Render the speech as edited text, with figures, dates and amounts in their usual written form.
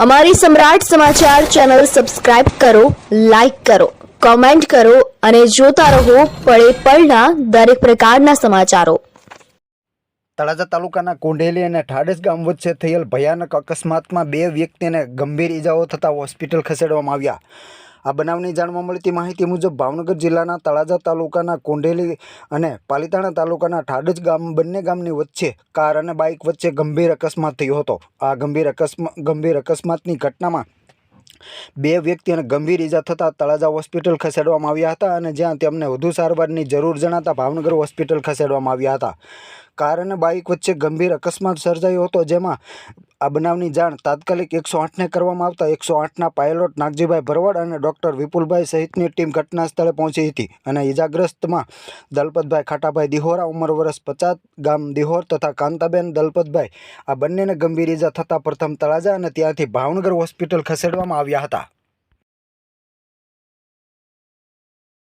અમારી સમ્રાટ સમાચાર ચેનલ સબસ્ક્રાઇબ કરો, લાઇક કરો, કોમેન્ટ કરો અને જોતા રહો પળે પળના દરેક પ્રકારના સમાચારો। તળાજા તાલુકાના કોંઢેલી અને ઠાડસ ગામ વચ્ચે થયેલ ભયાનક અકસ્માતમાં 2 વ્યક્તિને ગંભીર ઇજાઓ થતાં હોસ્પિટલ ખસેડવામાં આવ્યા। આ બનાવની જાણવા મળતી માહિતી મુજબ ભાવનગર જિલ્લાના તળાજા તાલુકાના કોંઢેલી અને પાલીતાણા તાલુકાના ઠાડસ ગામ બંને ગામની વચ્ચે કાર અને બાઇક વચ્ચે ગંભીર અકસ્માત થયો હતો। આ ગંભીર અકસ્માતની ઘટનામાં 2 વ્યક્તિઓને ગંભીર ઇજા થતાં તળાજા હોસ્પિટલ ખસેડવામાં આવ્યા હતા અને જ્યાં તેમને વધુ સારવારની જરૂર જણાતા ભાવનગર હોસ્પિટલ ખસેડવામાં આવ્યા હતા। કાર અને બાઇક વચ્ચે ગંભીર અકસ્માત સર્જાયો હતો, જેમાં આ બનાવની જાણ તાત્કાલિક 108ને કરવામાં આવતા 108ના પાયલોટ નાગજીભાઈ ભરવાડ અને ડૉક્ટર વિપુલભાઈ સહિતની ટીમ ઘટના સ્થળે પહોંચી હતી અને ઇજાગ્રસ્તમાં દલપતભાઈ ખાટાભાઈ દિહોરા ઉંમર વર્ષ 50 ગામ દિહોર તથા કાંતાબેન દલપતભાઈ આ બંનેને ગંભીર ઇજા થતાં પ્રથમ તળાજા અને ત્યાંથી ભાવનગર હોસ્પિટલ ખસેડવામાં આવ્યા હતા।